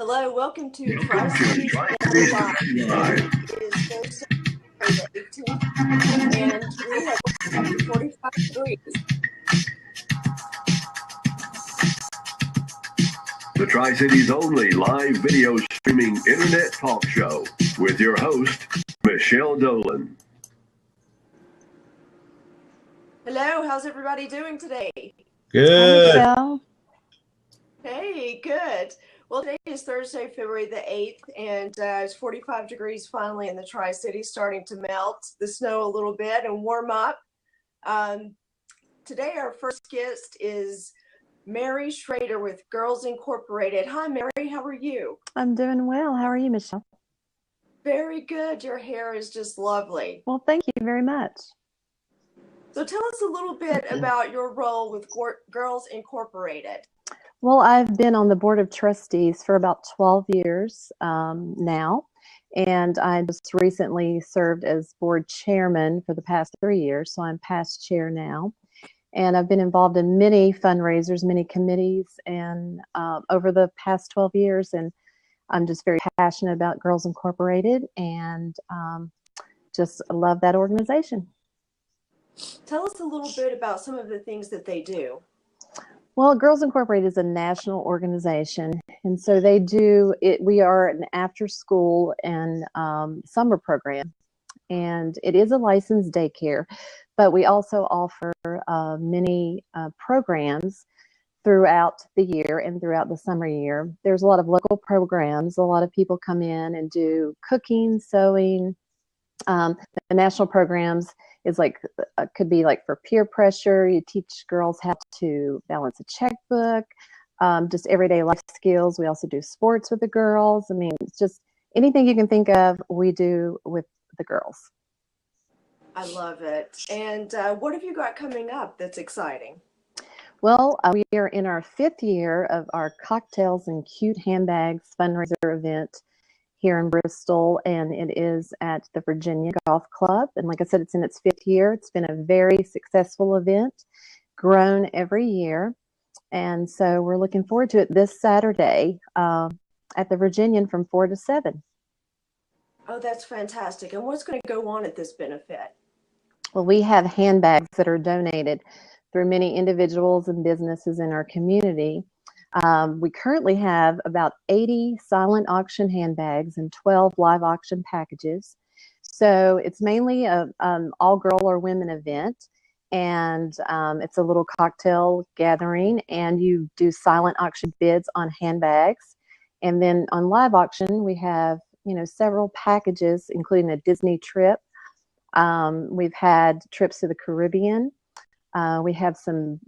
Hello, welcome to Tri-Cities Live. It is Thursday, the 18th, and we have 45 degrees. The Tri-Cities only live video streaming internet talk show with your host, Michelle Dolan. Hello, how's everybody doing today? Good. Hi, Michelle. Hey, good. Well, today is Thursday, February the 8th, and it's 45 degrees finally in the Tri-Cities, starting to melt the snow a little bit and warm up. Today, our first guest is Mary Schrader with Girls Incorporated. Hi, Mary. How are you? I'm doing well. How are you, Michelle? Very good. Your hair is just lovely. Well, thank you very much. So tell us a little bit about your role with Girls Incorporated. Well, I've been on the board of trustees for about 12 years now, and I just recently served as board chairman for the past 3 years, so I'm past chair now. And I've been involved in many fundraisers, many committees, and over the past 12 years, and I'm just very passionate about Girls Incorporated and just love that organization. Tell us a little bit about some of the things that they do. Well, Girls Incorporated is a national organization, and so they do it. We are an after-school and summer program, and it is a licensed daycare, but we also offer many programs throughout the year and throughout the summer year. There's a lot of local programs. A lot of people come in and do cooking, sewing. The national programs is like could be like for peer pressure. You teach girls how to balance a checkbook, just everyday life skills. We also do sports with the girls. I mean, it's just anything you can think of, we do with the girls. I love it. And what have you got coming up that's exciting? Well, we are in our 5th year of our Cocktails and Cute Handbags fundraiser event here in Bristol, and it is at the Virginia Golf Club. And like I said, it's in its 5th year. It's been a very successful event, grown every year. And so we're looking forward to it this Saturday at the Virginian from 4 to 7. Oh, that's fantastic. And what's going to go on at this benefit? Well, we have handbags that are donated through many individuals and businesses in our community. We currently have about 80 silent auction handbags and 12 live auction packages. So it's mainly an all-girl or women event, and it's a little cocktail gathering, and you do silent auction bids on handbags. And then on live auction, we have several packages, including a Disney trip. We've had trips to the Caribbean. We have some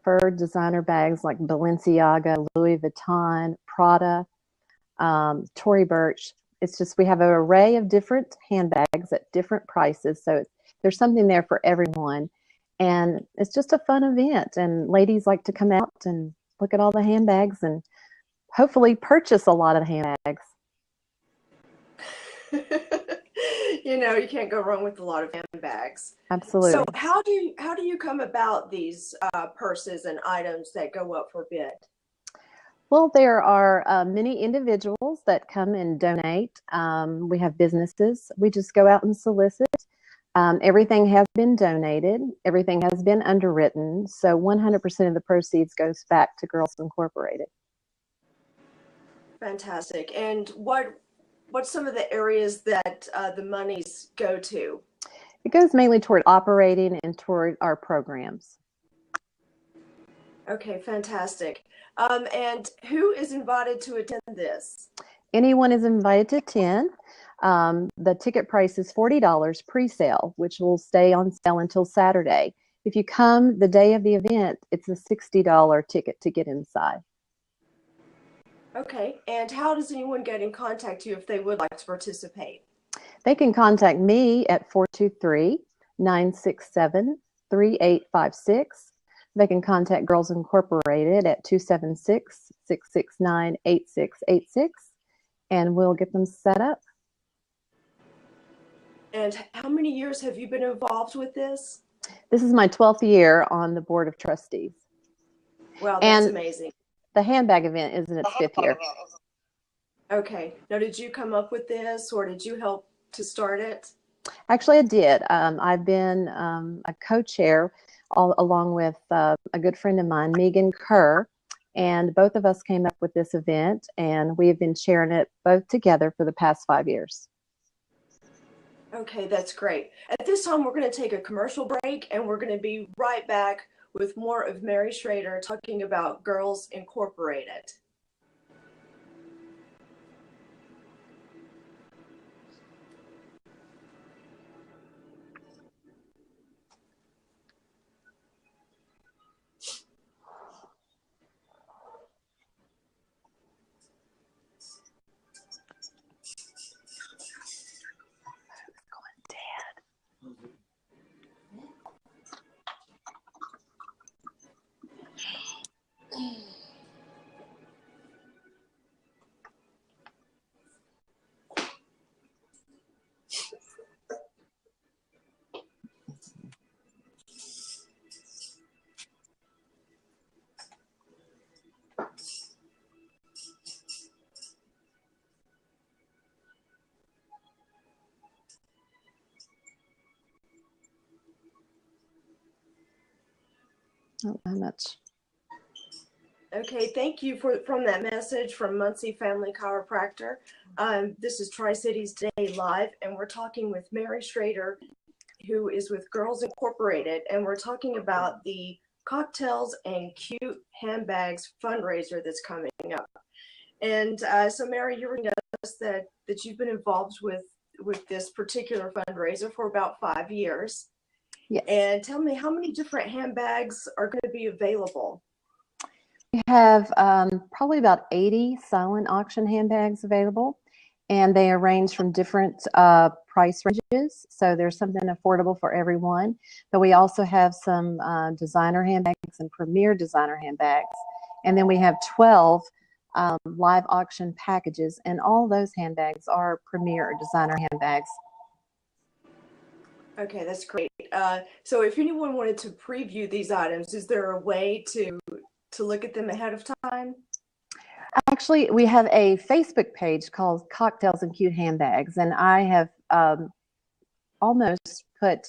preferred designer bags like Balenciaga, Louis Vuitton, Prada, Tory Burch. It's just we have an array of different handbags at different prices. So there's something there for everyone. And it's just a fun event. And ladies like to come out and look at all the handbags and hopefully purchase a lot of handbags. You can't go wrong with a lot of handbags. Absolutely. So how do you come about these purses and items that go up for bid? Well, there are many individuals that come and donate. We have businesses. We just go out and solicit. Everything has been donated. Everything has been underwritten. So 100% of the proceeds goes back to Girls Incorporated. Fantastic. And what's some of the areas that the monies go to? It goes mainly toward operating and toward our programs. Okay, fantastic. And who is invited to attend this? Anyone is invited to attend. The ticket price is $40 pre-sale, which will stay on sale until Saturday. If you come the day of the event, it's a $60 ticket to get inside. Okay, and how does anyone get in contact with you if they would like to participate? They can contact me at 423-967-3856. They can contact Girls Incorporated at 276-669-8686, and we'll get them set up. And how many years have you been involved with this? This is my 12th year on the Board of Trustees. Wow, that's amazing. The handbag event is in its 5th year. Okay. Now, did you come up with this or did you help to start it? Actually, I did. I've been a co-chair along with a good friend of mine, Megan Kerr, and both of us came up with this event, and we have been sharing it both together for the past 5 years. Okay, that's great. At this time, we're going to take a commercial break and we're going to be right back with more of Mary Schrader talking about Girls Incorporated. Oh, how much? Okay, thank you from that message from Muncie Family Chiropractor. This is Tri-Cities Today Live, and we're talking with Mary Schrader, who is with Girls Incorporated, and we're talking about the Cocktails and Cute Handbags fundraiser that's coming up. And so, Mary, you were telling us that you've been involved with this particular fundraiser for about 5 years. Yes. And tell me, how many different handbags are going to be available? We have probably about 80 silent auction handbags available, and they range from different price ranges. So there's something affordable for everyone. But we also have some designer handbags and premier designer handbags. And then we have 12 live auction packages, and all those handbags are premier or designer handbags. Okay, that's great. So if anyone wanted to preview these items, is there a way to look at them ahead of time? Actually, we have a Facebook page called Cocktails and Cute Handbags, and I have almost put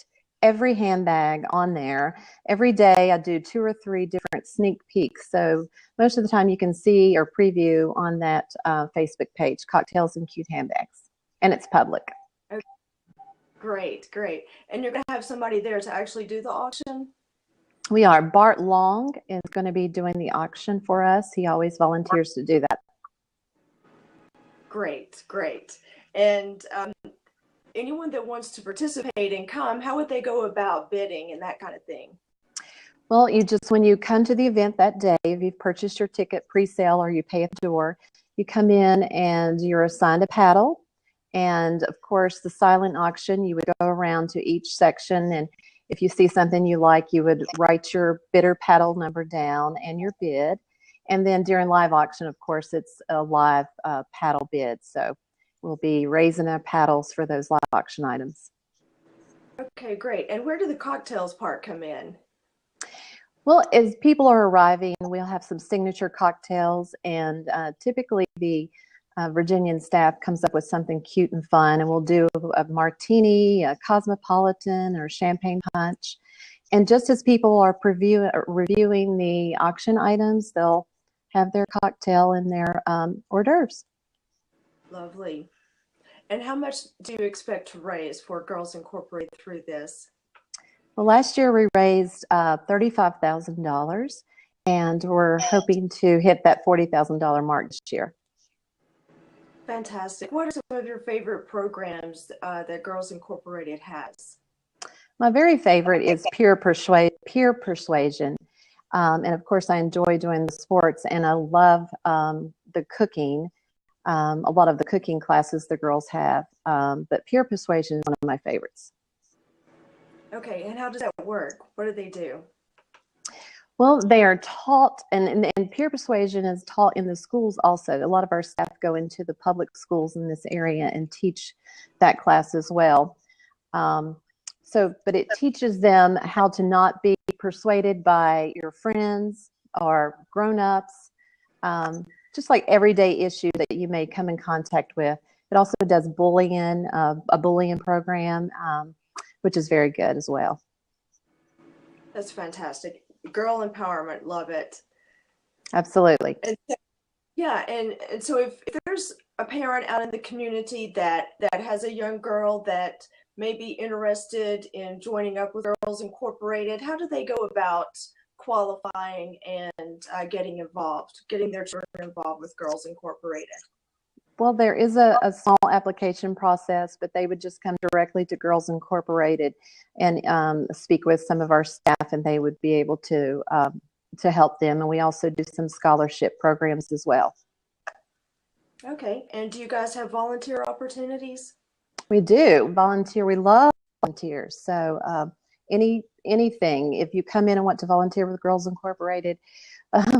every handbag on there. Every day I do 2 or 3 different sneak peeks. So most of the time you can see or preview on that Facebook page, Cocktails and Cute Handbags, and it's public. Okay. Great, great. And you're going to have somebody there to actually do the auction? We are. Bart Long is going to be doing the auction for us. He always volunteers to do that. Great, great. And anyone that wants to participate and come, how would they go about bidding and that kind of thing? Well, when you come to the event that day, if you've purchased your ticket pre-sale or you pay at the door, you come in and you're assigned a paddle. And of course, the silent auction, you would go around to each section, and if you see something you like, you would write your bidder paddle number down and your bid. And then during live auction, of course, it's a live paddle bid. So we'll be raising our paddles for those live auction items. Okay, great. And where do the cocktails part come in? Well, as people are arriving, we'll have some signature cocktails, and typically the Virginian staff comes up with something cute and fun, and we'll do a martini, a cosmopolitan, or champagne punch. And just as people are reviewing the auction items, they'll have their cocktail and their hors d'oeuvres. Lovely. And how much do you expect to raise for Girls Incorporated through this? Well, last year we raised $35,000, and we're hoping to hit that $40,000 mark this year. Fantastic. What are some of your favorite programs that Girls Incorporated has? My very favorite is peer persuasion. And of course, I enjoy doing the sports, and I love the cooking. A lot of the cooking classes the girls have, but peer persuasion is one of my favorites. Okay, and how does that work? What do they do? Well, they are taught, and peer persuasion is taught in the schools also. A lot of our staff go into the public schools in this area and teach that class as well. But it teaches them how to not be persuaded by your friends or grown-ups. just like everyday issue that you may come in contact with. It also does bullying, a bullying program, which is very good as well. That's fantastic. Girl empowerment, love it. Absolutely. And yeah, and so if there's a parent out in the community that has a young girl that may be interested in joining up with Girls Incorporated, how do they go about qualifying and getting their children involved with Girls Incorporated? Well, there is a small application process, but they would just come directly to Girls Incorporated and speak with some of our staff, and they would be able to help them. And we also do some scholarship programs as well. Okay, and do you guys have volunteer opportunities? We do volunteer. We love volunteers. So anything, if you come in and want to volunteer with Girls Incorporated,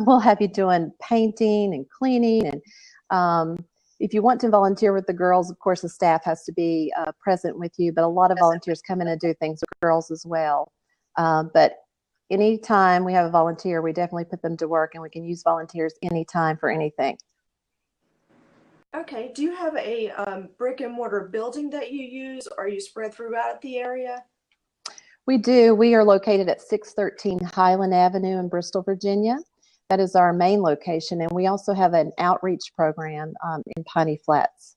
we'll have you doing painting and cleaning. And if you want to volunteer with the girls, of course, the staff has to be present with you. But a lot of volunteers come in and do things with girls as well. But anytime we have a volunteer, we definitely put them to work, and we can use volunteers anytime for anything. Okay, do you have a brick and mortar building that you use? Or are you spread throughout the area? We do. We are located at 613 Highland Avenue in Bristol, Virginia. That is our main location, and we also have an outreach program in Piney Flats.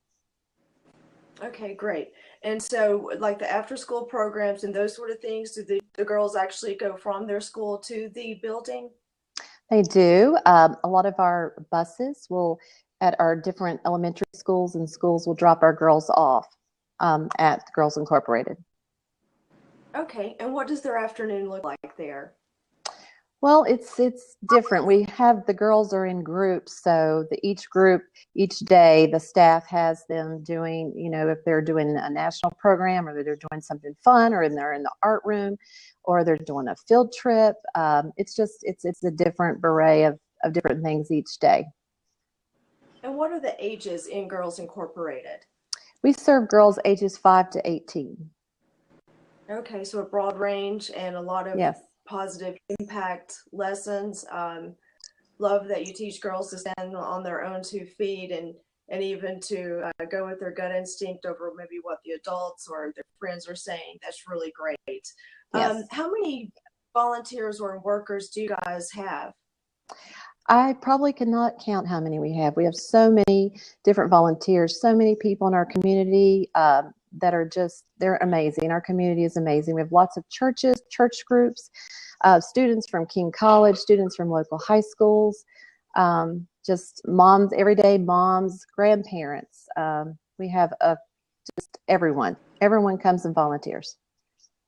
Okay, great. And so like the after school programs and those sort of things, do the girls actually go from their school to the building? They do. A lot of our buses will, at our different elementary schools and schools, will drop our girls off at Girls Incorporated. Okay, and what does their afternoon look like there? Well, it's different. We have the girls are in groups, so each group, each day, the staff has them doing, if they're doing a national program, or they're doing something fun, or they're in the art room, or they're doing a field trip. It's a different array of different things each day. And what are the ages in Girls Incorporated? We serve girls ages 5 to 18. Okay, so a broad range and a lot of Yes. Positive impact lessons. Love that you teach girls to stand on their own 2 feet and even to go with their gut instinct over maybe what the adults or their friends are saying. That's really great. Yes. How many volunteers or workers do you guys have? I probably cannot count how many we have. We have so many different volunteers, so many people in our community that are they're amazing. Our community is amazing. We have lots of churches, church groups, students from King College, students from local high schools, just moms, everyday moms, grandparents. We have just everyone. Everyone comes and volunteers.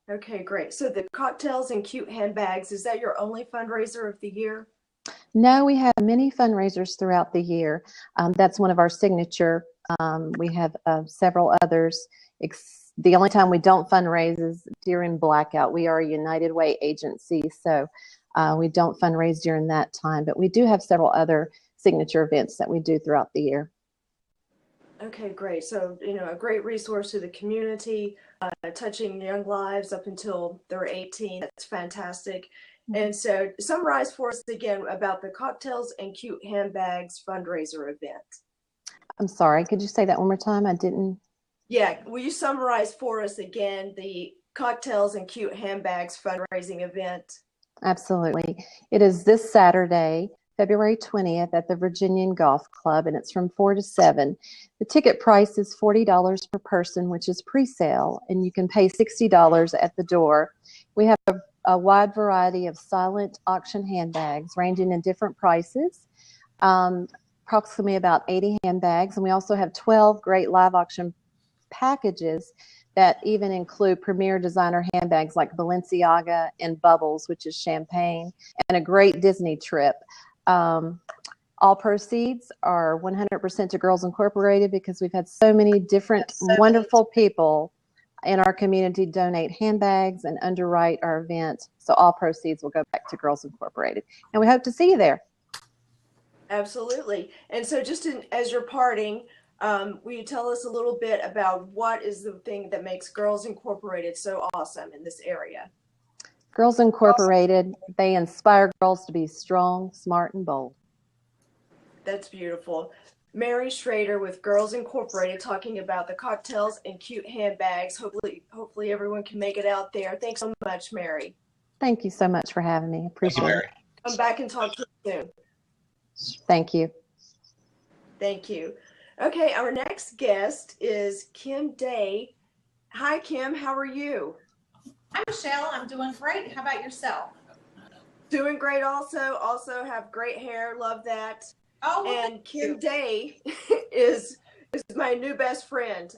Okay, great. So the cocktails and cute handbags, is that your only fundraiser of the year? No, we have many fundraisers throughout the year. That's one of our signature. We have several others. The only time we don't fundraise is during blackout. We are a United Way agency, so we don't fundraise during that time. But we do have several other signature events that we do throughout the year. Okay, great. So, a great resource to the community, touching young lives up until they're 18. That's fantastic. And so summarize for us again about the Cocktails and Cute Handbags fundraiser event. I'm sorry, could you say that one more time? I didn't. Yeah, will you summarize for us again the Cocktails and Cute Handbags fundraising event? Absolutely. It is this Saturday, February 20th at the Virginian Golf Club, and it's from 4 to 7. The ticket price is $40 per person, which is pre-sale, and you can pay $60 at the door. We have a wide variety of silent auction handbags ranging in different prices, approximately about 80 handbags. And we also have 12 great live auction packages that even include premier designer handbags like Balenciaga and Bubbles, which is champagne, and a great Disney trip. All proceeds are 100% to Girls Incorporated because we've had so many different wonderful people in our community donate handbags and underwrite our event. So all proceeds will go back to Girls Incorporated. And we hope to see you there. Absolutely. And so just as you're parting, will you tell us a little bit about what is the thing that makes Girls Incorporated so awesome in this area? Girls Incorporated, they inspire girls to be strong, smart, and bold. That's beautiful. Mary Schrader with Girls Incorporated talking about the cocktails and cute handbags. Hopefully everyone can make it out there. Thanks so much, Mary. Thank you so much for having me. Appreciate it. Come back and talk to you soon. Thank you. Thank you. Okay, our next guest is Kim Day. Hi, Kim. How are you? Hi, Michelle. I'm doing great. How about yourself? Doing great also. Also have great hair. Love that. Oh, well, And Kim Day is my new best friend.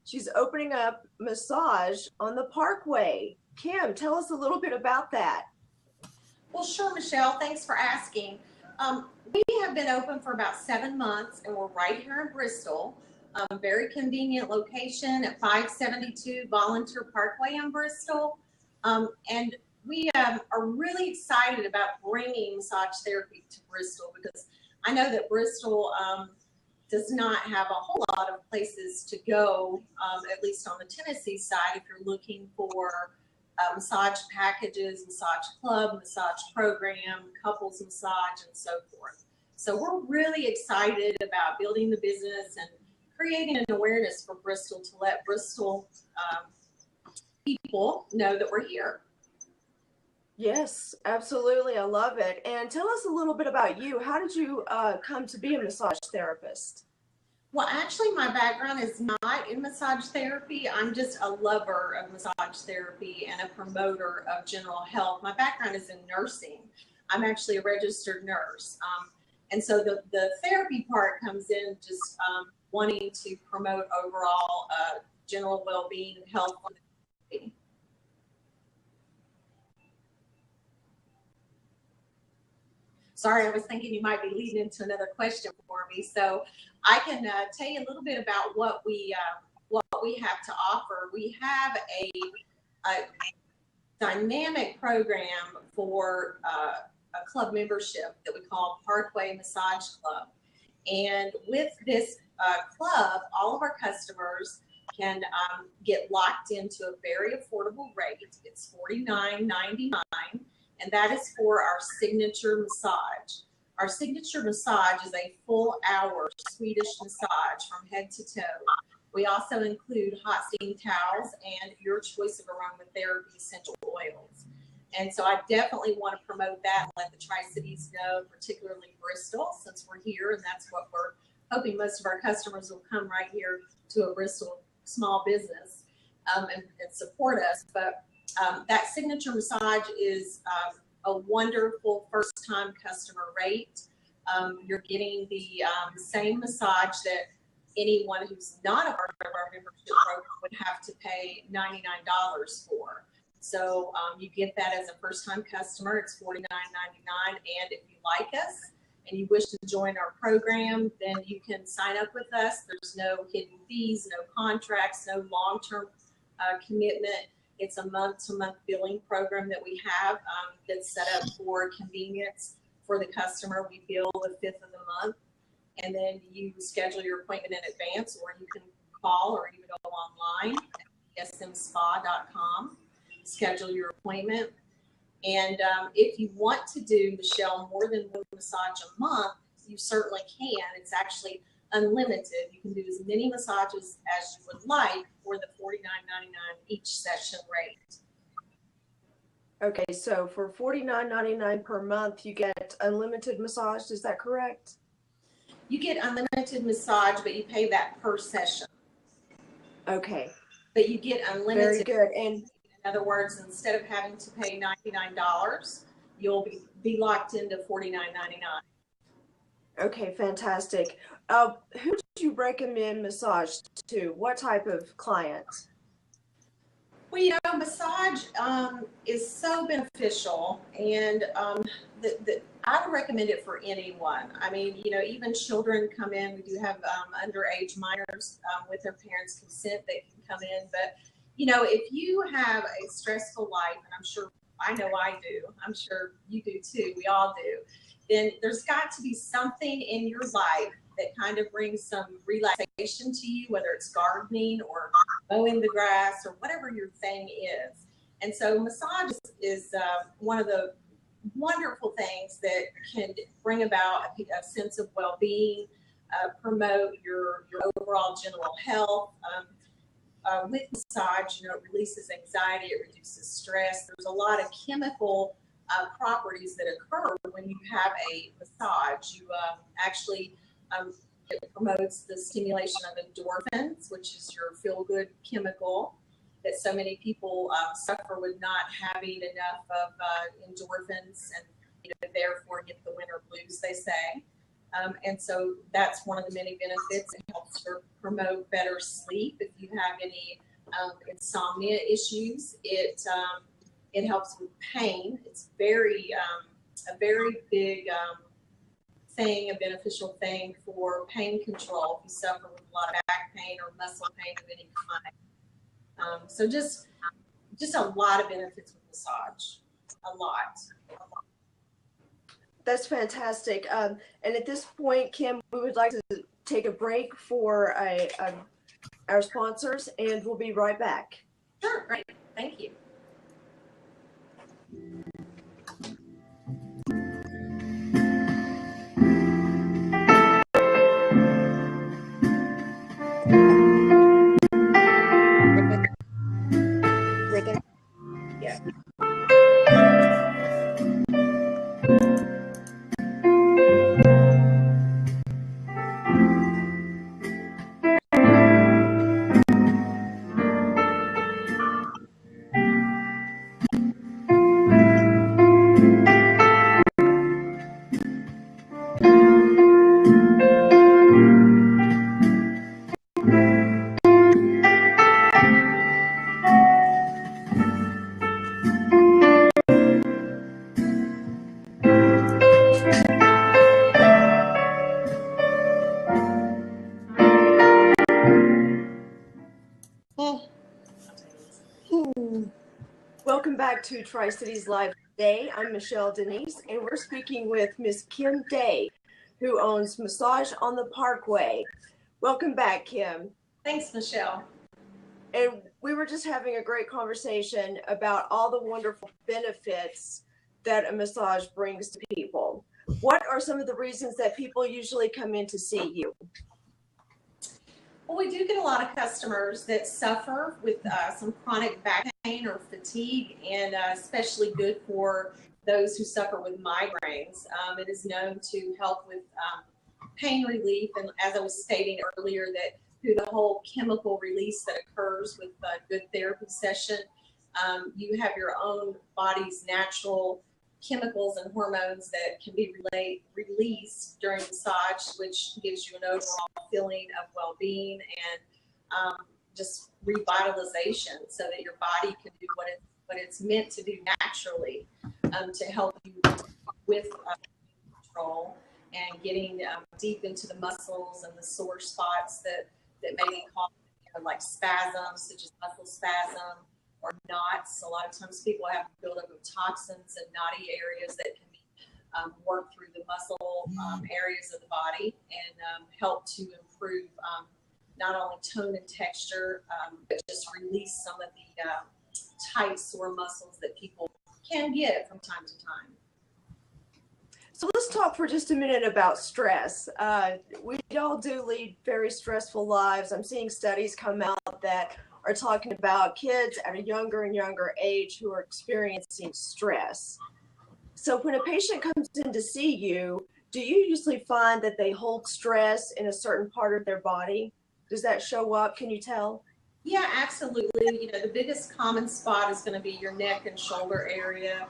She's opening up massage on the Parkway. Kim, tell us a little bit about that. well, sure, Michelle. Thanks for asking. We have been open for about 7 months, and we're right here in Bristol. Very convenient location at 572 Volunteer Parkway in Bristol. And we are really excited about bringing massage therapy to Bristol because I know that Bristol does not have a whole lot of places to go, at least on the Tennessee side, if you're looking for massage packages, massage club, massage program, couples massage, and so forth. So we're really excited about building the business and creating an awareness for Bristol to let Bristol people know that we're here. Yes, absolutely. I love it. And tell us a little bit about you. How did you come to be a massage therapist? Well, actually, my background is not in massage therapy. I'm just a lover of massage therapy and a promoter of general health. My background is in nursing. I'm actually a registered nurse. And so the therapy part comes in just wanting to promote overall general well-being and health for the community. Sorry, I was thinking you might be leading into another question for me. So I can tell you a little bit about what we have to offer. We have a dynamic program for a club membership that we call Parkway Massage Club. And with this club, all of our customers can get locked into a very affordable rate. It's $49.99. And that is for our signature massage. Our signature massage is a full hour Swedish massage from head to toe. We also include hot steam towels and your choice of aromatherapy essential oils. And so I definitely want to promote that and let the Tri-Cities know, particularly Bristol, since we're here, and that's what we're hoping most of our customers will come right here to a Bristol small business and support us. But that signature massage is a wonderful first-time customer rate. You're getting the same massage that anyone who's not a part of our membership program would have to pay $99 for. So you get that as a first-time customer. It's $49.99. And if you like us and you wish to join our program, then you can sign up with us. There's no hidden fees, no contracts, no long-term commitment. It's a month-to-month billing program that we have that's set up for convenience for the customer. We bill the 5th of the month, and then you schedule your appointment in advance, or you can call or even go online at smspa.com, schedule your appointment. And if you want to do, Michelle, more than one massage a month, you certainly can. It's actually unlimited. You can do as many massages as you would like for the $49.99 each session rate. Okay, so for $49.99 per month, you get unlimited massage. Is that correct? You get unlimited massage, but you pay that per session. Okay. But you get unlimited. Very good. And in other words, instead of having to pay $99, you'll be locked into $49.99. okay, fantastic. Who do you recommend massage to? What type of clients? Well, you know, massage is so beneficial, and I would recommend it for anyone. I mean, you know, even children come in. We do have underage minors with their parents' consent that can come in. But, you know, if you have a stressful life, and I'm sure I know I do, I'm sure you do too, we all do, then there's got to be something in your life that kind of brings some relaxation to you, whether it's gardening or mowing the grass or whatever your thing is. And so massage is one of the wonderful things that can bring about a sense of well-being, promote your overall general health. With massage, it releases anxiety, it reduces stress. There's a lot of chemical properties that occur when you have a massage. You actually, it promotes the stimulation of endorphins, which is your feel-good chemical that so many people suffer with not having enough of endorphins, and therefore get the winter blues, they say. And so that's one of the many benefits. It helps promote better sleep. If you have any insomnia issues, it helps with pain. It's a very big thing, a beneficial thing for pain control if you suffer with a lot of back pain or muscle pain of any kind. So just a lot of benefits with massage, a lot. That's fantastic. And at this point, Kim, we would like to take a break for our sponsors, and we'll be right back. Sure, great. Thank you. Yeah. Welcome back to Tri-Cities Live today. I'm Michelle Denise, and we're speaking with Miss Kim Day, who owns Massage on the Parkway. Welcome back, Kim. Thanks, Michelle. And we were just having a great conversation about all the wonderful benefits that a massage brings to people. What are some of the reasons that people usually come in to see you? Well, we do get a lot of customers that suffer with some chronic back pain or fatigue, and especially good for those who suffer with migraines. It is known to help with pain relief, and as I was stating earlier, that through the whole chemical release that occurs with a good therapy session, you have your own body's natural chemicals and hormones that can be released during massage, which gives you an overall feeling of well-being and just revitalization, so that your body can do what it's meant to do naturally, to help you with control and getting deep into the muscles and the sore spots that may be caused, like spasms, such as muscle spasm, or knots. A lot of times people have buildup of toxins in knotty areas that can be worked through the muscle areas of the body, and help to improve not only tone and texture, but just release some of the tight, sore muscles that people can get from time to time. So let's talk for just a minute about stress. We all do lead very stressful lives. I'm seeing studies come out that are talking about kids at a younger and younger age who are experiencing stress. So when a patient comes in to see you, do you usually find that they hold stress in a certain part of their body? Does that show up? Can you tell? Yeah, absolutely. The biggest common spot is going to be your neck and shoulder area.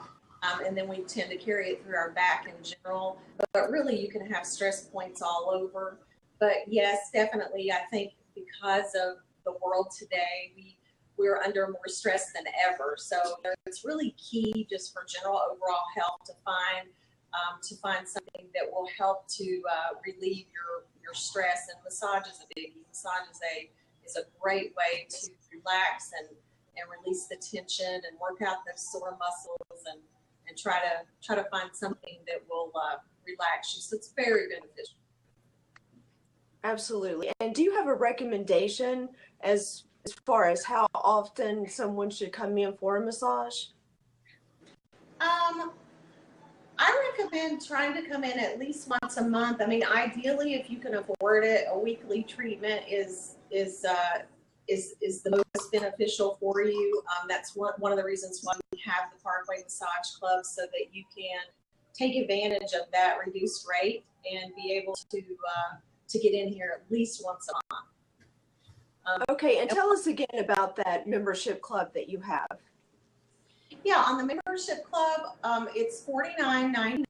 And then we tend to carry it through our back in general. But really, you can have stress points all over. But yes, definitely, I think because of the world today, we're under more stress than ever. So it's really key just for general overall health to find something that will help to relieve your stress. And massage is a biggie. Massage is a great way to relax and release the tension and work out the sore muscles and try to find something that will relax you. So it's very beneficial. Absolutely. And do you have a recommendation as far as how often someone should come in for a massage? I recommend trying to come in at least once a month. I mean, ideally, if you can afford it, a weekly treatment is the most beneficial for you. That's one of the reasons why we have the Parkway Massage Club, so that you can take advantage of that reduced rate and be able to get in here at least once a month. Okay, and tell us again about that membership club that you have. Yeah, on the membership club, it's $49.99,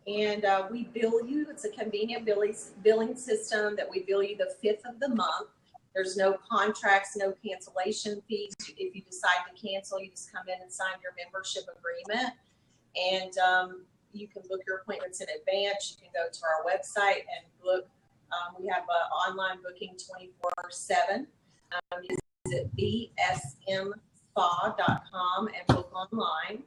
and we bill you. It's a convenient billing system that we bill you the 5th of the month. There's no contracts, no cancellation fees. If you decide to cancel, you just come in and sign your membership agreement, and you can book your appointments in advance. You can go to our website and book. We have online booking 24/7. Visit bsmspa.com and book online.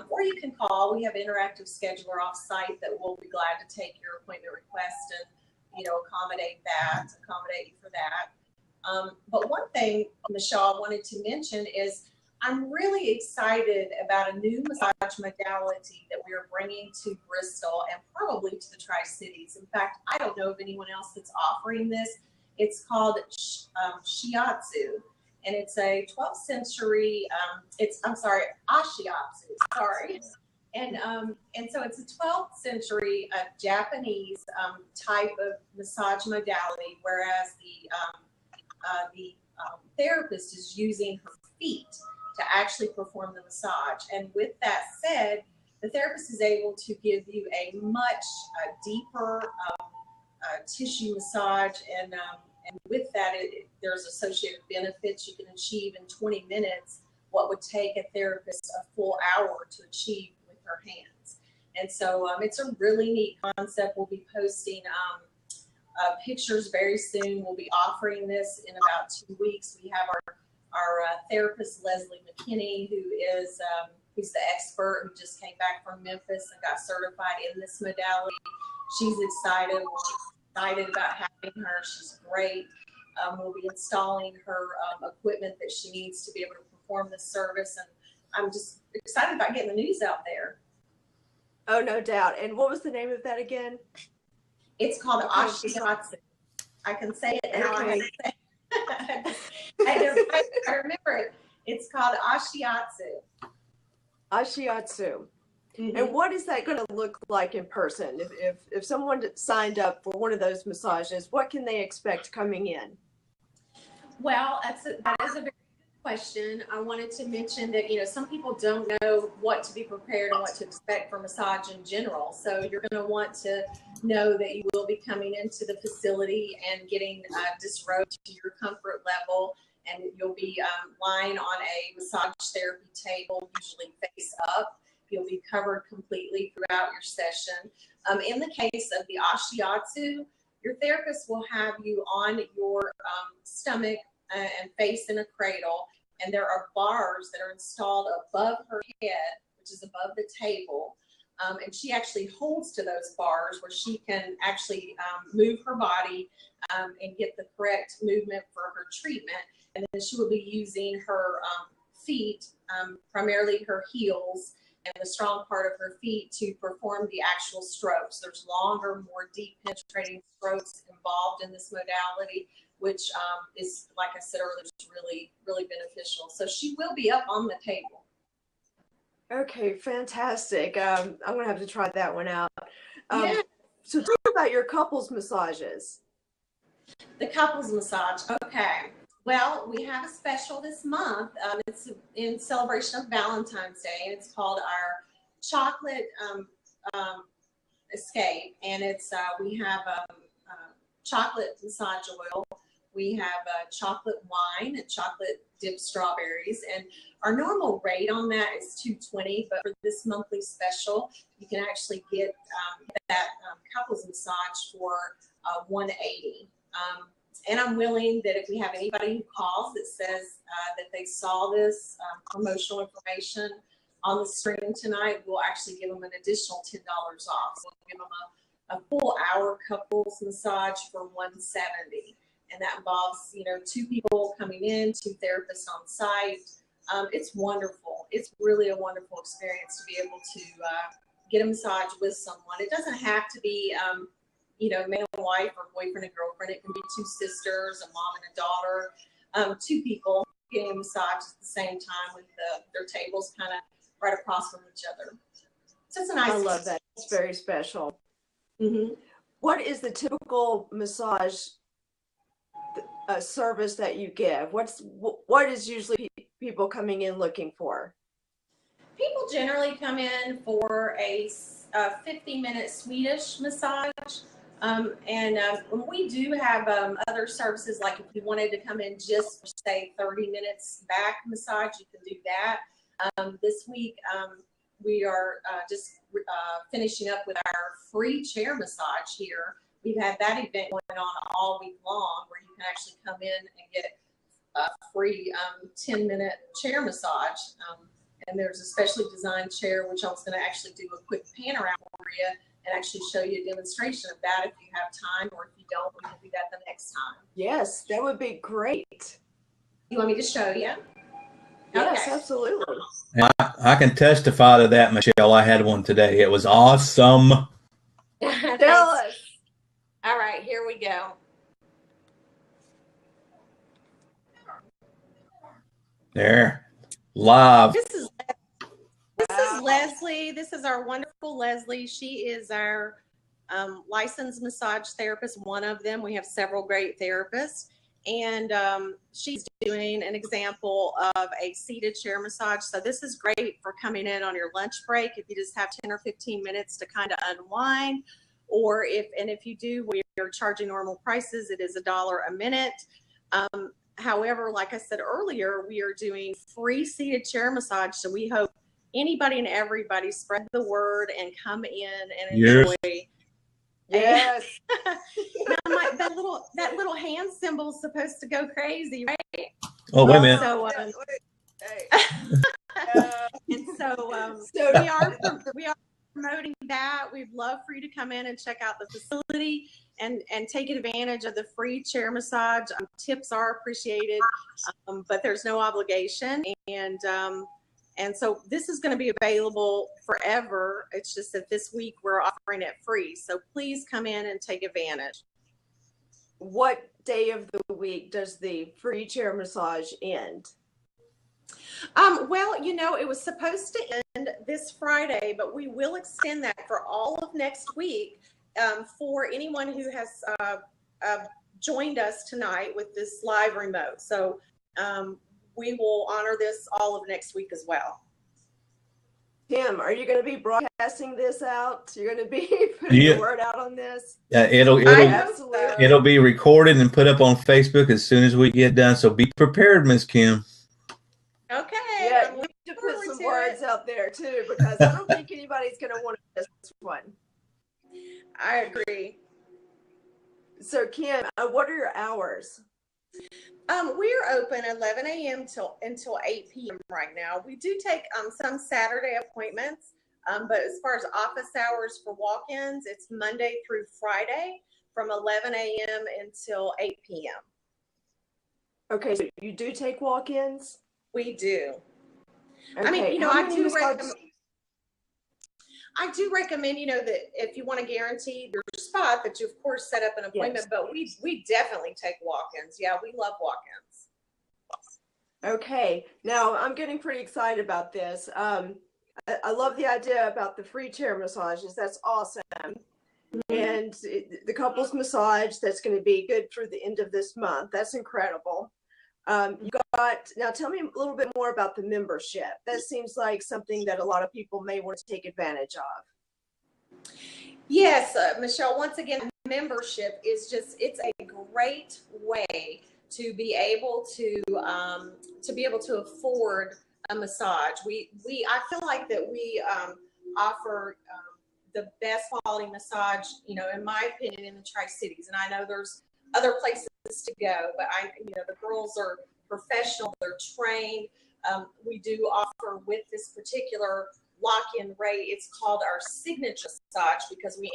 Or you can call. We have interactive scheduler off site that will be glad to take your appointment request and, accommodate you for that. But one thing, Michelle, I wanted to mention is I'm really excited about a new massage modality that we are bringing to Bristol and probably to the Tri-Cities. In fact, I don't know of anyone else that's offering this. It's called Shiatsu, and it's a 12th century, Ashiatsu, sorry. And so it's a 12th century Japanese type of massage modality, whereas the therapist is using her feet to actually perform the massage. And with that said, the therapist is able to give you a much deeper tissue massage, and with that, there's associated benefits. You can achieve in 20 minutes what would take a therapist a full hour to achieve with her hands. And so it's a really neat concept. We'll be posting pictures very soon. We'll be offering this in about 2 weeks. We have our therapist, Leslie McKinney, who is who's the expert, who just came back from Memphis and got certified in this modality. She's excited. We're excited about having her. She's great. We'll be installing her equipment that she needs to be able to perform this service, and I'm just excited about getting the news out there. Oh, no doubt. And what was the name of that again? It's called Ashiatsu. I can say it now. Okay. I remember it. It's called Ashiatsu. Ashiatsu. Mm-hmm. And what is that going to look like in person? If someone signed up for one of those massages, what can they expect coming in? Well, that is a very good question. I wanted to mention that, some people don't know what to be prepared and what to expect for massage in general. So you're going to want to know that you will be coming into the facility and getting disrobed to your comfort level, and you'll be lying on a massage therapy table, usually face up. You'll be covered completely throughout your session. In the case of the Ashiatsu, your therapist will have you on your stomach and face in a cradle, and there are bars that are installed above her head, which is above the table, and she actually holds to those bars where she can actually move her body and get the correct movement for her treatment. And then she will be using her feet, primarily her heels, and the strong part of her feet to perform the actual strokes. There's longer, more deep penetrating strokes involved in this modality, which is, like I said earlier, is really, really beneficial. So she will be up on the table. Okay, fantastic. I'm going to have to try that one out. Yeah. So talk about your couples massages. The couples massage. Okay. Well, we have a special this month. It's in celebration of Valentine's Day, and it's called our Chocolate Escape. And it's we have chocolate massage oil. We have chocolate wine and chocolate dipped strawberries. And our normal rate on that is $220, but for this monthly special, you can actually get that couples massage for $180. And I'm willing that if we have anybody who calls that says that they saw this promotional information on the screen tonight, we'll actually give them an additional $10 off. So we'll give them a full hour couples massage for $170. And that involves, 2 people coming in, 2 therapists on site. It's wonderful. It's really a wonderful experience to be able to get a massage with someone. It doesn't have to be, man and wife or boyfriend and girlfriend. It can be two sisters, a mom and a daughter, two people getting a massage at the same time with their tables kind of right across from each other. So it's a nice. I love that. It's very special. Mm-hmm. What is the typical massage service that you give? What is usually people coming in looking for? People generally come in for a 50-minute Swedish massage. We do have other services, like if you wanted to come in just for, say, 30 minutes back massage, you can do that. This week, we are just finishing up with our free chair massage here. We've had that event going on all week long, where you can actually come in and get a free 10-minute chair massage. And there's a specially designed chair, which I was going to actually do a quick pan around for you and actually show you a demonstration of that if you have time, or if you don't, we can do that the next time. Yes, that would be great. You want me to show you? Yes, Okay. absolutely. I can testify to that, Michelle. I had one today. It was awesome. Tell us. All right, here we go. There, live. This is Leslie. This is our wonderful Leslie. She is our licensed massage therapist, one of them. We have several great therapists. And she's doing an example of a seated chair massage. So this is great for coming in on your lunch break if you just have 10 or 15 minutes to kind of unwind. Or if you do, we are charging normal prices. It is $1 a minute. However, like I said earlier, we are doing free seated chair massage. So we hope anybody and everybody spread the word and come in and enjoy. Yes. Now that little hand symbol is supposed to go crazy, right? Oh, wait a minute. So, So we are promoting that. We'd love for you to come in and check out the facility and take advantage of the free chair massage. Tips are appreciated, but there's no obligation. And so this is going to be available forever. It's just that this week we're offering it free. So please come in and take advantage. what day of the week does the free chair massage end? Well, it was supposed to end this Friday, but we will extend that for all of next week for anyone who has joined us tonight with this live remote. So we will honor this all of next week as well. Tim, are you going to be broadcasting this out? You're going to be putting the word out on this? It'll be recorded and put up on Facebook as soon as we get done. So be prepared, Miss Kim. Okay. Yeah, we need to put some words out there too, because I don't think anybody's going to want to miss this one. I agree. So Kim, what are your hours? We're open 11 a.m. until 8 p.m. right now. We do take some Saturday appointments, but as far as office hours for walk-ins, it's Monday through Friday from 11 a.m. until 8 p.m. Okay, so you do take walk-ins? We do. Okay. I mean, I do recommend, that if you want to guarantee your spot, that you of course set up an appointment, Yes. but we definitely take walk-ins. Yeah, we love walk-ins. Okay, now I'm getting pretty excited about this. I love the idea about the free chair massages. That's awesome. And the couples massage, that's going to be good through the end of this month. That's incredible. Now tell me a little bit more about the membership. That seems like something that a lot of people may want to take advantage of. Yes, Michelle, once again, membership is it's a great way to be able to afford a massage. I feel like that we offer the best quality massage, in my opinion, in the Tri-Cities. And I know there's other places to go, but the girls are professional, they're trained. We do offer with this particular lock-in rate, it's called our signature massage, because we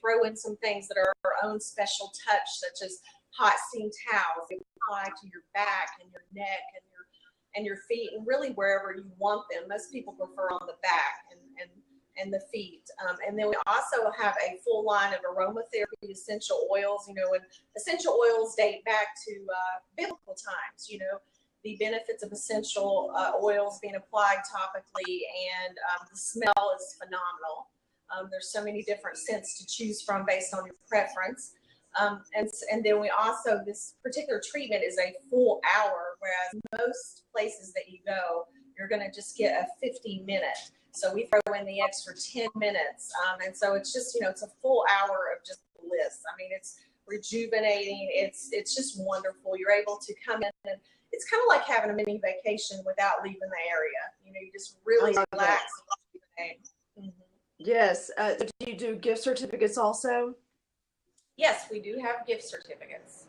throw in some things that are our own special touch, such as hot steam towels that apply to your back and your neck and your feet, and really wherever you want them. Most people prefer on the back, and and the feet. And then we also have a full line of aromatherapy essential oils, and essential oils date back to biblical times, the benefits of essential oils being applied topically, and the smell is phenomenal. There's so many different scents to choose from based on your preference. And then we also, this particular treatment is a full hour, whereas most places that you go, you're going to just get a 15-minute. So we throw in the extra 10 minutes. And so it's just, it's a full hour of just bliss. I mean, it's rejuvenating. It's just wonderful. You're able to come in, and it's kind of like having a mini vacation without leaving the area. You just really relax. Mm-hmm. Yes. Do you do gift certificates also? Yes, we do have gift certificates.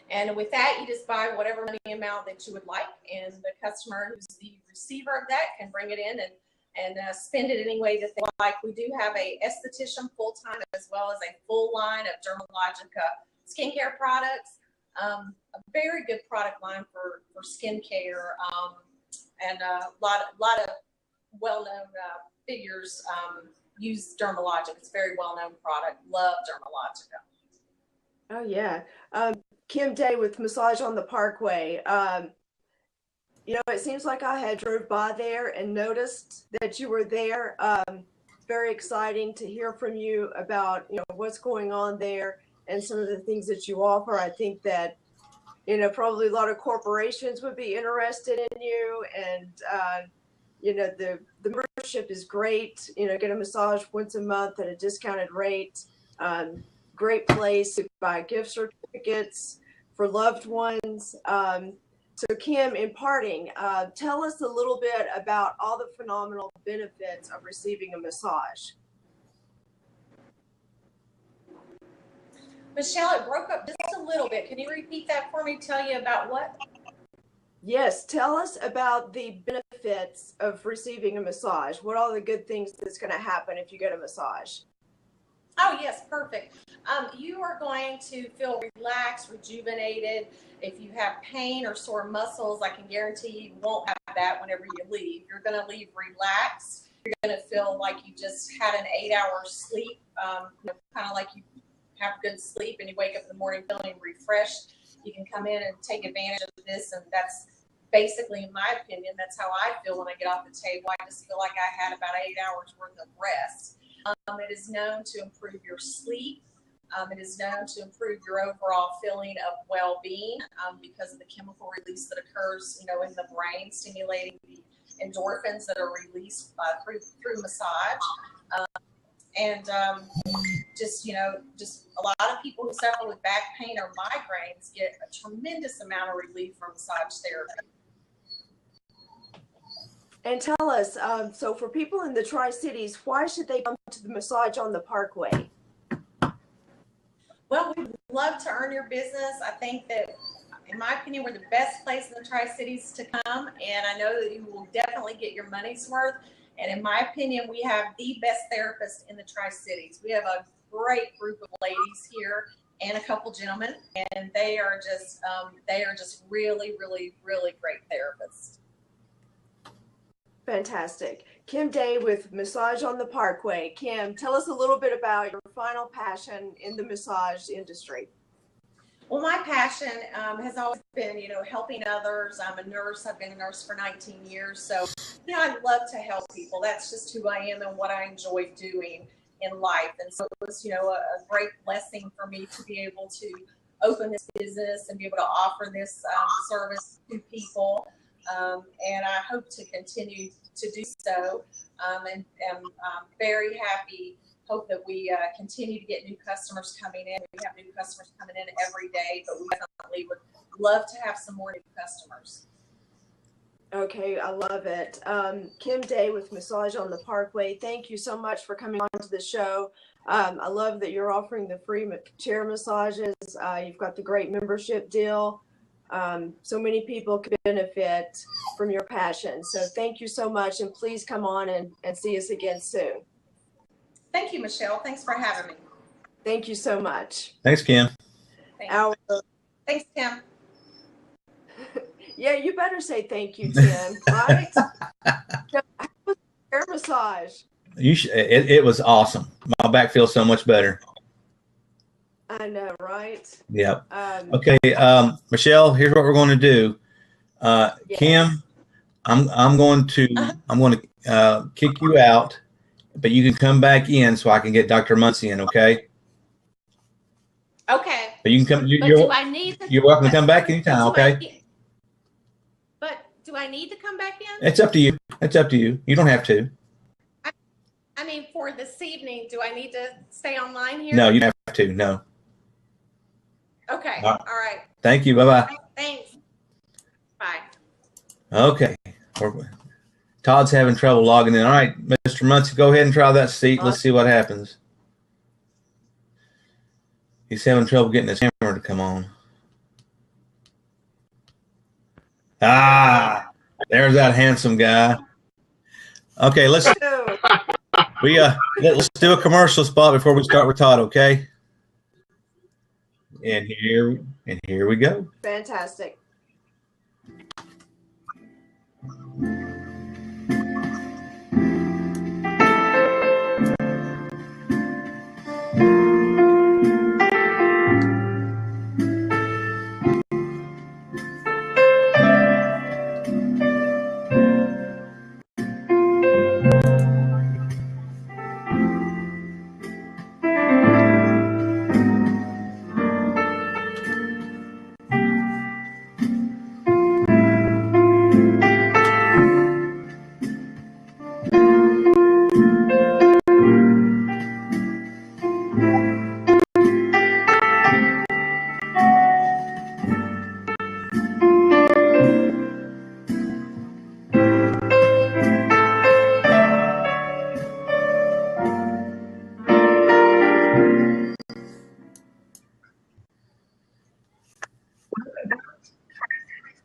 And with that, you just buy whatever money amount that you would like, and the customer who's the receiver of that can bring it in and spend it any way that they like. We do have a esthetician full-time, as well as a full line of Dermalogica skincare products. A very good product line for skincare, and a lot of well-known figures use Dermalogica. It's a very well-known product. Love Dermalogica. Oh yeah. Kim Day with Massage on the Parkway. It seems like I had drove by there and noticed that you were there. Very exciting to hear from you about, what's going on there and some of the things that you offer. I think that, probably a lot of corporations would be interested in you, and, the membership is great. Get a massage once a month at a discounted rate. Great place to buy gift certificates for loved ones. So Kim, in parting, tell us a little bit about all the phenomenal benefits of receiving a massage. Michelle, it broke up just a little bit. Can you repeat that for me? Tell you about what? Yes, tell us about the benefits of receiving a massage. What are all the good things that's going to happen if you get a massage? Oh, yes, perfect. You are going to feel relaxed, rejuvenated. If you have pain or sore muscles, I can guarantee you won't have that whenever you leave. You're going to leave relaxed. You're going to feel like you just had an 8-hour sleep, kind of like you have good sleep and you wake up in the morning feeling refreshed. You can come in and take advantage of this, and that's basically, in my opinion, that's how I feel when I get off the table. I just feel like I had about 8 hours worth of rest. It is known to improve your sleep. It is known to improve your overall feeling of well-being because of the chemical release that occurs, in the brain, stimulating the endorphins that are released through massage. Just a lot of people who suffer with back pain or migraines get a tremendous amount of relief from massage therapy. And tell us, so for people in the Tri-Cities, why should they come to the Massage on the Parkway? Well, we'd love to earn your business. I think that, in my opinion, we're the best place in the Tri-Cities to come, and I know that you will definitely get your money's worth. And in my opinion, we have the best therapist in the Tri-Cities. We have a great group of ladies here and a couple gentlemen, and they are just really, really, really great therapists. Fantastic. Kim Day with Massage on the Parkway. Kim, tell us a little bit about your final passion in the massage industry. Well, my passion has always been, helping others. I'm a nurse. I've been a nurse for 19 years. So, I love to help people. That's just who I am and what I enjoy doing in life. And so it was, a great blessing for me to be able to open this business and be able to offer this service to people. And I hope to continue to do so. And I'm very happy. Hope that we continue to get new customers coming in. We have new customers coming in every day, but we definitely would love to have some more new customers. Okay, I love it. Kim Day with Massage on the Parkway. Thank you so much for coming on to the show. I love that you're offering the free chair massages. You've got the great membership deal. So many people could benefit from your passion. So thank you so much, and please come on and see us again soon. Thank you, Michelle. Thanks for having me. Thank you so much. Thanks, Kim. Thanks, Tim. Yeah, you better say thank you, Tim, right? Hair massage. It was awesome. My back feels so much better. I know, right? Yep. Um, Okay, Michelle, here's what we're going to do. yes. Kim, I'm going to kick you out, but you can come back in so I can get Dr. Muncie in. Okay. Okay. But you can come. But do I need to? You're welcome to come back anytime. do I Okay. need- But do I need to come back in? It's up to you. It's up to you. You don't have to. I mean, for this evening, do I need to stay online here? No, you don't have to. No. Okay. All All right. Thank you. Bye bye. Thanks. Bye. Okay. Todd's having trouble logging in. All right, Mr. Muncie, go ahead and try that seat. Let's see what happens. He's having trouble getting his camera to come on. Ah, there's that handsome guy. Okay, let's do a commercial spot before we start with Todd, okay? And here we go. Fantastic.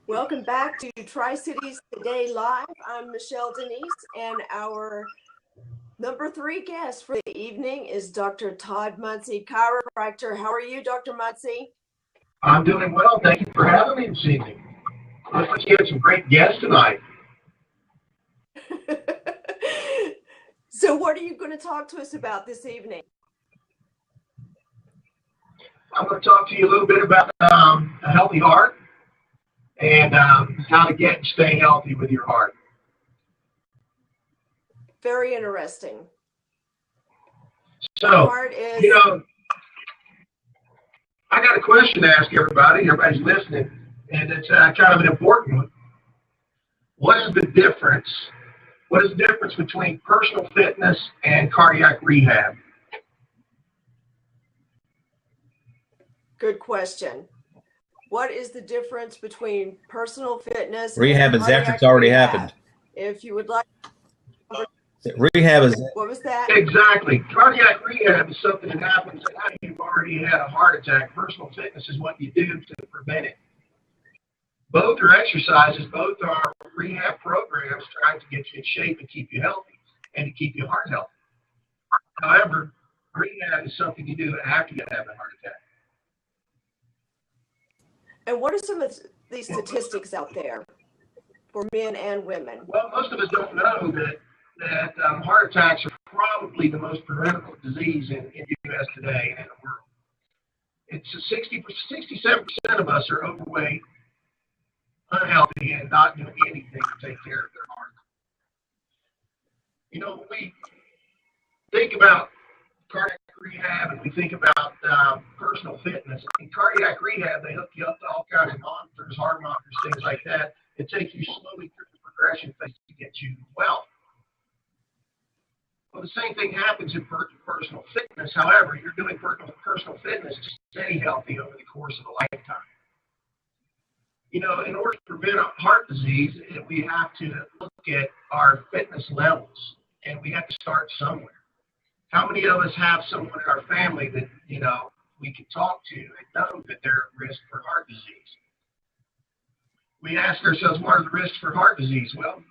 Welcome back to Tri-Cities Today Live. I'm Michelle Denise, and our number 3 guest for the evening is Dr. Todd Muncie, chiropractor. How are you, Dr. Muncie? I'm doing well. Thank you for having me this evening. Looks like you had some great guests tonight. So what are you going to talk to us about this evening? I'm going to talk to you a little bit about a healthy heart and how to get and stay healthy with your heart. Very interesting. So, Heart is, you know, I got a question to ask everybody. Everybody's listening, and it's kind of an important one. What is the difference? What is the difference between personal fitness and cardiac rehab? good question. What is the difference between personal fitness Rehab and is after cardiac it's already rehab? happened. If you would like, Rehab is what was that? Exactly. Cardiac rehab is something that happens after you've already had a heart attack. Personal fitness is what you do to prevent it. Both are exercises, both are rehab programs trying to get you in shape and keep you healthy and to keep your heart healthy. However, rehab is something you do after you have a heart attack. And what are some of these statistics out there for men and women? Well, most of us don't know that heart attacks are probably the most preventable disease in the U.S. today and in the world. It's 67% of us are overweight, unhealthy, and not doing anything to take care of their heart. You know, when we think about cardiac rehab and we think about personal fitness, in cardiac rehab, they hook you up to all kinds of monitors, heart monitors, things like that. It takes you slowly through the progression phase to get you well. Well, the same thing happens in personal fitness. However, you're doing personal fitness to stay healthy over the course of a lifetime. You know, in order to prevent heart disease, we have to look at our fitness levels, and we have to start somewhere. How many of us have someone in our family that, you know, we can talk to and know that they're at risk for heart disease? We ask ourselves, what are the risks for heart disease? Well,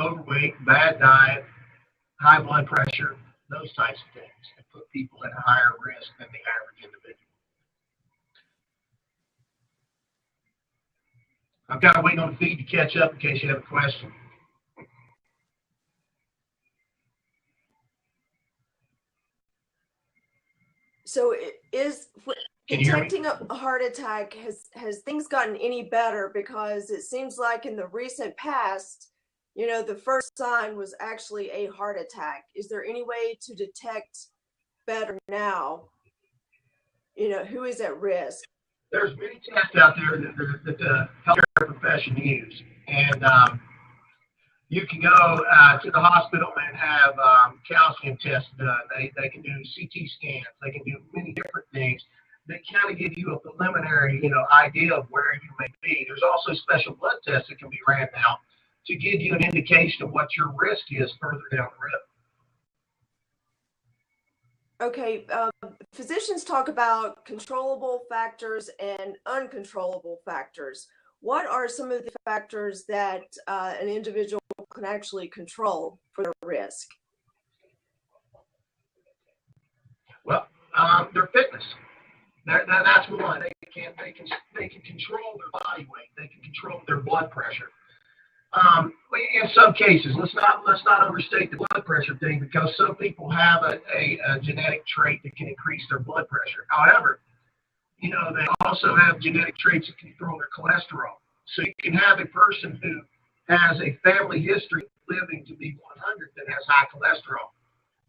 overweight, bad diet, high blood pressure, those types of things that put people at a higher risk than the average individual. I've got to wait on the feed to catch up in case you have a question. So Can you hear me? detecting a heart attack, has things gotten any better? Because it seems like in the recent past, the first sign was actually a heart attack. Is there any way to detect better now? Who is at risk? There's many tests out there that the healthcare profession use, and you can go to the hospital and have calcium tests done. They can do CT scans. They can do many different things. They kind of give you a preliminary, idea of where you may be. There's also special blood tests that can be ran now to give you an indication of what your risk is further down the road. Okay, physicians talk about controllable factors and uncontrollable factors. What are some of the factors that an individual can actually control for their risk? Well, their fitness. That's one. They can control their body weight. They can control their blood pressure. In some cases, let's not overstate the blood pressure thing, because some people have a genetic trait that can increase their blood pressure. However, they also have genetic traits that can control their cholesterol. So you can have a person who has a family history living to be 100 that has high cholesterol.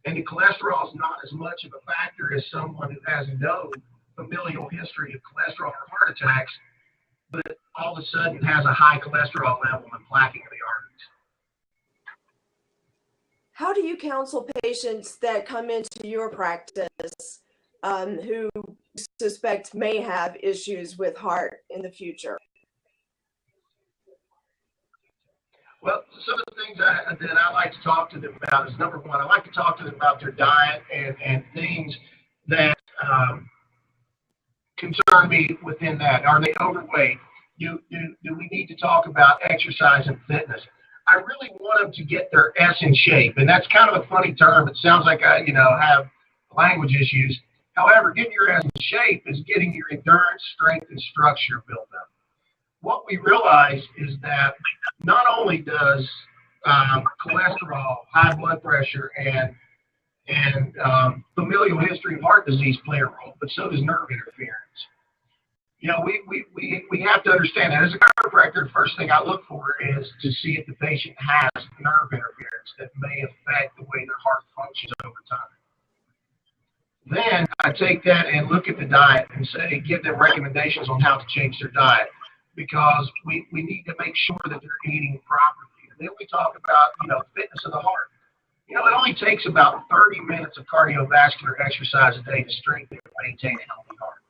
And the cholesterol is not as much of a factor as someone who has no familial history of cholesterol or heart attacks, but all of a sudden has a high cholesterol level and plaquing of the arteries. How do you counsel patients that come into your practice who suspect may have issues with heart in the future? Well, some of the things that I like to talk to them about is, number one, I like to talk to them about their diet and things that concern me within that. Are they overweight? Do we need to talk about exercise and fitness? I really want them to get their S in shape, and that's kind of a funny term. It sounds like I, have language issues. However, getting your S in shape is getting your endurance, strength, and structure built up. What we realize is that not only does cholesterol, high blood pressure, and familial history of heart disease play a role, but so does nerve interference. We have to understand that as a chiropractor, the first thing I look for is to see if the patient has nerve interference that may affect the way their heart functions over time. Then I take that and look at the diet and say, give them recommendations on how to change their diet, because we need to make sure that they're eating properly. And then we talk about, fitness of the heart. It only takes about 30 minutes of cardiovascular exercise a day to strengthen and maintain a healthy heart.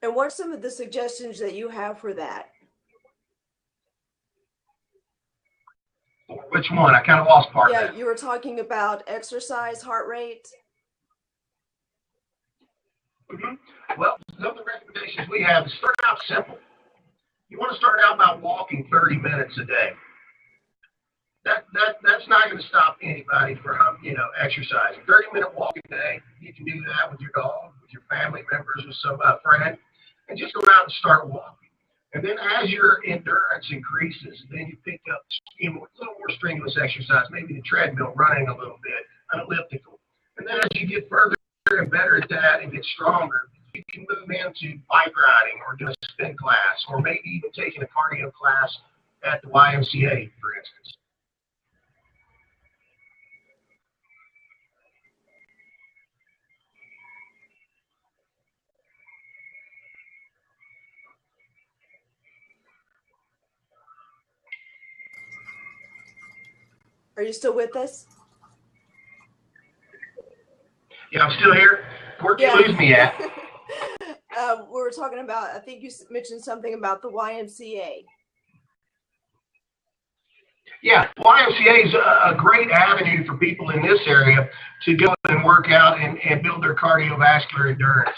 And what are some of the suggestions that you have for that? Which one? I kind of lost part of that. Yeah, you were talking about exercise, heart rate. Mm-hmm. Well, some of the recommendations we have is start out simple. You want to start out by walking 30 minutes a day. That's not going to stop anybody from, exercising. 30-minute walk a day. You can do that with your dog, with your family members, with some friend, and just go out and start walking. And then as your endurance increases, then you pick up a little more strenuous exercise, maybe the treadmill, running a little bit, an elliptical. And then as you get further and better at that and get stronger, you can move into bike riding or do a spin class, or maybe even taking a cardio class at the YMCA, for instance. Are you still with us? Yeah, I'm still here. Where'd you lose me at? We were talking about, I think you mentioned something about the YMCA. Yeah, YMCA is a great avenue for people in this area to go and work out and build their cardiovascular endurance.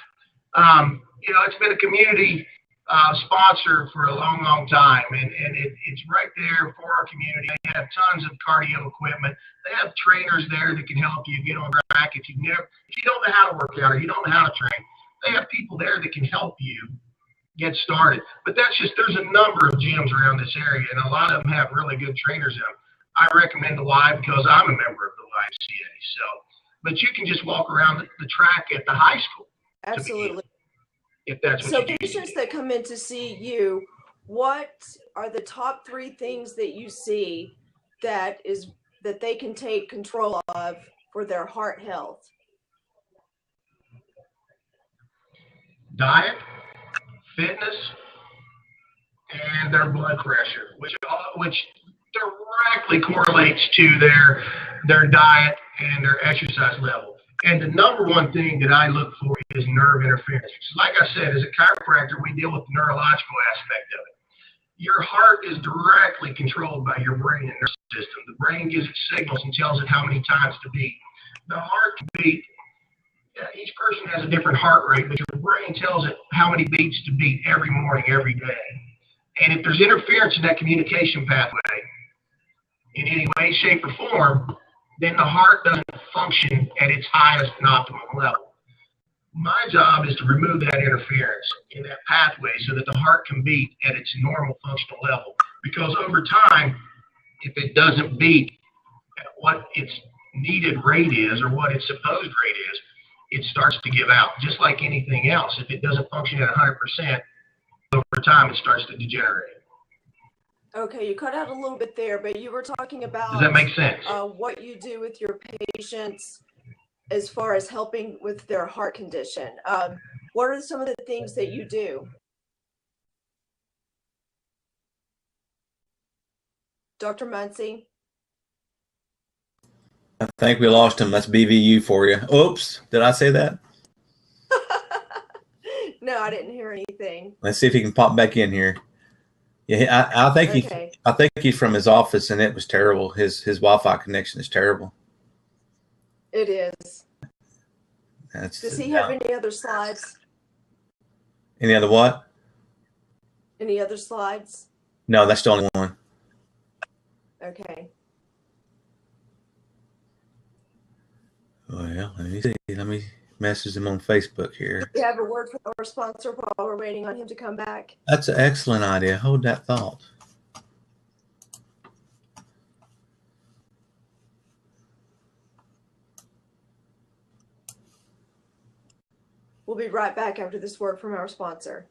It's been a community sponsor for a long, long time, and it's right there for our community. They have tons of cardio equipment. They have trainers there that can help you get on track if you don't know how to work out or you don't know how to train. They have people there that can help you get started. But there's a number of gyms around this area, and a lot of them have really good trainers in them. I recommend the Y because I'm a member of the YMCA. but you can just walk around the track at the high school. Absolutely. If that's what So you do. patients that come in to see you, what are the top 3 things that you see that they can take control of for their heart health? Diet, fitness, and their blood pressure, which directly correlates to their diet and their exercise level. And the number one thing that I look for is nerve interference. Like I said, as a chiropractor, we deal with the neurological aspect of it. Your heart is directly controlled by your brain and nervous system. The brain gives it signals and tells it how many times to beat. The heart can beat. Each person has a different heart rate, but your brain tells it how many beats to beat every morning, every day. And if there's interference in that communication pathway in any way, shape, or form, then the heart doesn't function at its highest and optimum level. My job is to remove that interference in that pathway so that the heart can beat at its normal functional level. Because over time, if it doesn't beat at what its needed rate is or what its supposed rate is, it starts to give out, just like anything else. If it doesn't function at 100%, over time it starts to degenerate. Okay, you cut out a little bit there, but you were talking about Does that make sense? What you do with your patients as far as helping with their heart condition. What are some of the things that you do? Dr. Muncy? I think we lost him. That's BVU for you. Oops, did I say that? No, I didn't hear anything. Let's see if he can pop back in here. Yeah, I think Okay. I think he's from his office, and it was terrible. His Wi-Fi connection is terrible. It is. Does Does he have any other slides? Any other what? Any other slides? No, that's the only one. Okay. Well, let me see. Let me message him on Facebook here. We have a word from our sponsor while we're waiting on him to come back. That's an excellent idea. Hold that thought. We'll be right back after this word from our sponsor.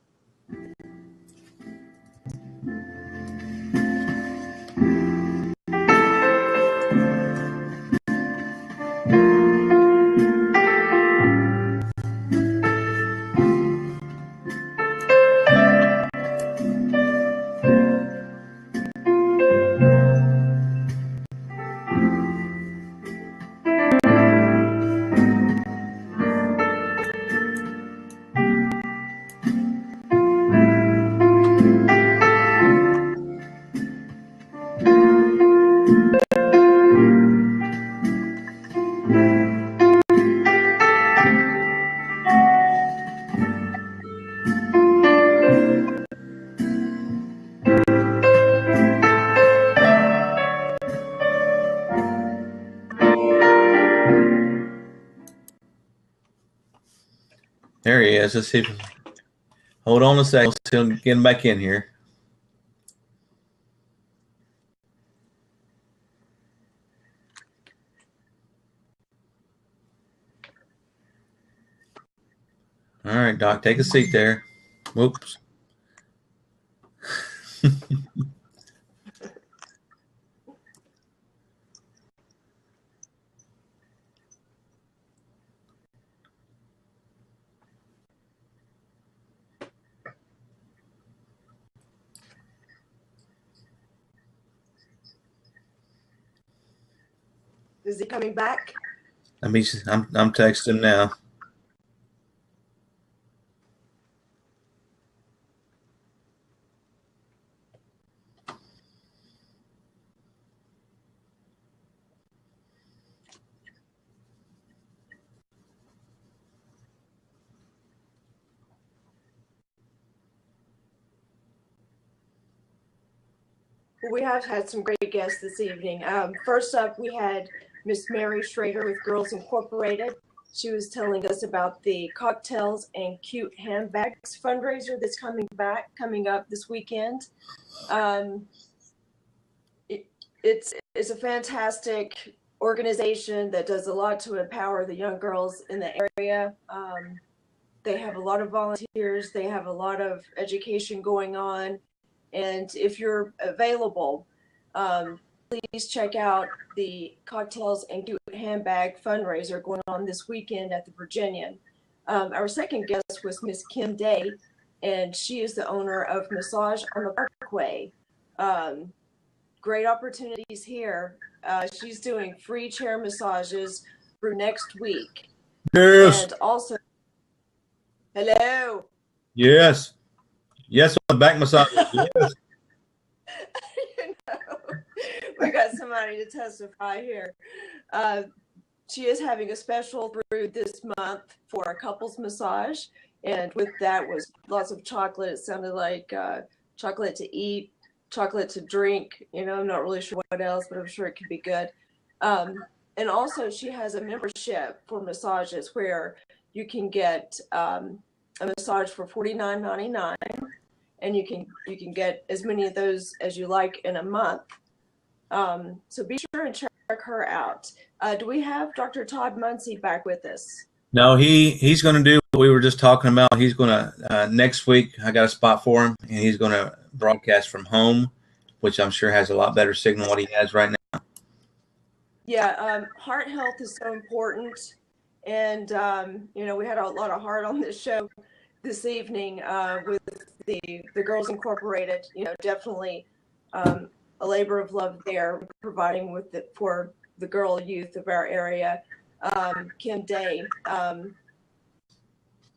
There he is. Let's see if, hold on a second. Let's see him get him back in here. All right, Doc, take a seat there. Whoops. Is he coming back? I'm texting him now. Well, we have had some great guests this evening. First up, we had Miss Mary Schrader with Girls Incorporated. She was telling us about the Cocktails and Cute Handbags fundraiser that's coming up this weekend. It's a fantastic organization that does a lot to empower the young girls in the area. They have a lot of volunteers. They have a lot of education going on. And if you're available, please check out the Cocktails and Cute Handbag fundraiser going on this weekend at the Virginian. Our second guest was Miss Kim Day, and she is the owner of Massage on the Parkway. Great opportunities here. She's doing free chair massages through next week. Yes. And also, hello. Yes. Yes, on the back massage. Yes. You know, we got somebody to testify here. She is having a special through this month for a couples massage, and with that was lots of chocolate. It sounded like chocolate to eat, chocolate to drink. You know, I'm not really sure what else, but I'm sure it could be good. And also, she has a membership for massages where you can get a massage for $49.99, and you can get as many of those as you like in a month. So be sure and check her out. Do we have Dr. Todd Munsey back with us? No, he's going to do what we were just talking about. He's going to next week. I got a spot for him, and he's going to broadcast from home, which I'm sure has a lot better signal than what he has right now. Yeah, heart health is so important, and you know, we had a lot of heart on this show this evening with the Girls Incorporated. You know, definitely a labor of love there, providing with it for the girl youth of our area. Kim Day,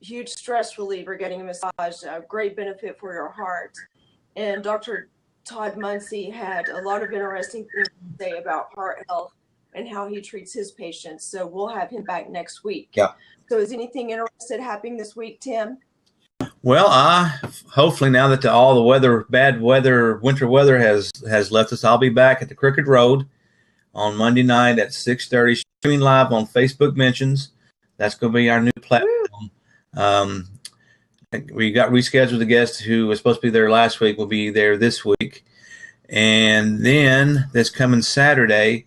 huge stress reliever, getting a massage, a great benefit for your heart. And Dr. Todd Munsey had a lot of interesting things to say about heart health and how he treats his patients. So we'll have him back next week. Yeah. So is anything interesting happening this week, Tim? Well, hopefully now that all the bad weather, winter weather has left us, I'll be back at the Crooked Road on Monday night at 6:30, streaming live on Facebook Mentions. That's going to be our new platform. We got rescheduled. The guest who was supposed to be there last week will be there this week. And then this coming Saturday,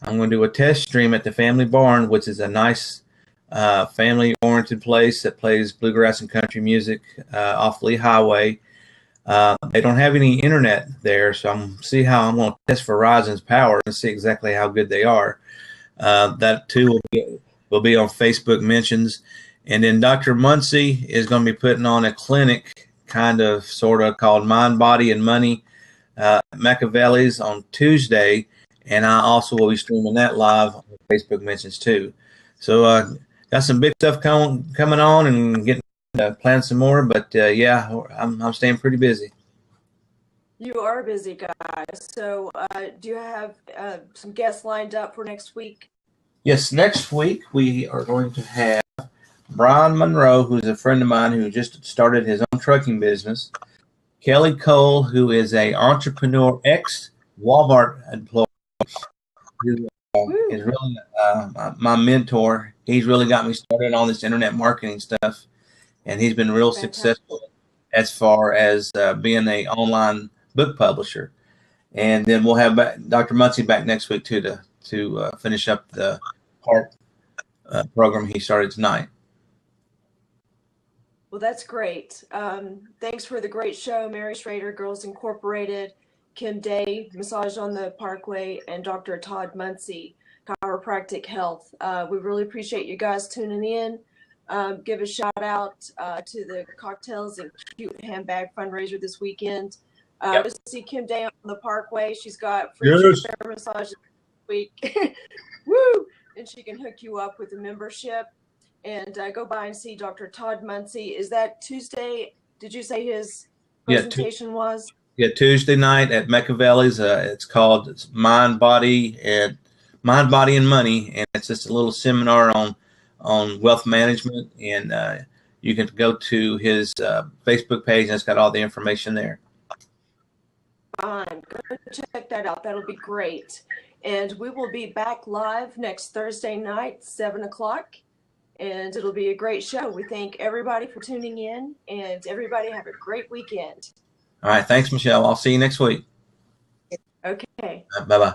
I'm going to do a test stream at the Family Barn, which is a nice family-oriented place that plays bluegrass and country music off Lee Highway. They don't have any internet there, so I'm see how I'm going to test Verizon's power and see exactly how good they are. That too will be on Facebook Mentions. And then Dr. Munsey is going to be putting on a clinic, sort of called Mind, Body, and Money at Machiavelli's on Tuesday. And I also will be streaming that live on Facebook Mentions too. So got some big stuff coming on and getting plan some more. But yeah, I'm staying pretty busy. You are busy, guys. So do you have some guests lined up for next week? Yes, next week we are going to have Brian Monroe, who's a friend of mine who just started his own trucking business. Kelly Cole, who is a entrepreneur, ex-Walmart employee, who is really my mentor. He's really got me started on this internet marketing stuff, and he's been real successful as far as being an online book publisher. And then we'll have Dr. Munsey back next week too to finish up the heart program he started tonight. Well, that's great. Thanks for the great show, Mary Schrader, Girls Incorporated, Kim Day, Massage on the Parkway, and Dr. Todd Munsey, Chiropractic Health. We really appreciate you guys tuning in. Give a shout out to the Cocktails and Cute Handbag fundraiser this weekend. Yep. To see Kim Day on the Parkway. She's got free chair massages this week. Woo! And she can hook you up with a membership. And go by and see Dr. Todd Munsey. Is that Tuesday? Did you say his presentation was? Yeah, Tuesday night at Machiavelli's. It's called Mind, Body, and Money, and it's just a little seminar on wealth management. And you can go to his Facebook page, and it's got all the information there. Fine, go check that out. That'll be great. And we will be back live next Thursday night, 7 o'clock. And it'll be a great show. We thank everybody for tuning in, and everybody have a great weekend. All right. Thanks, Michelle. I'll see you next week. Okay. Bye-bye.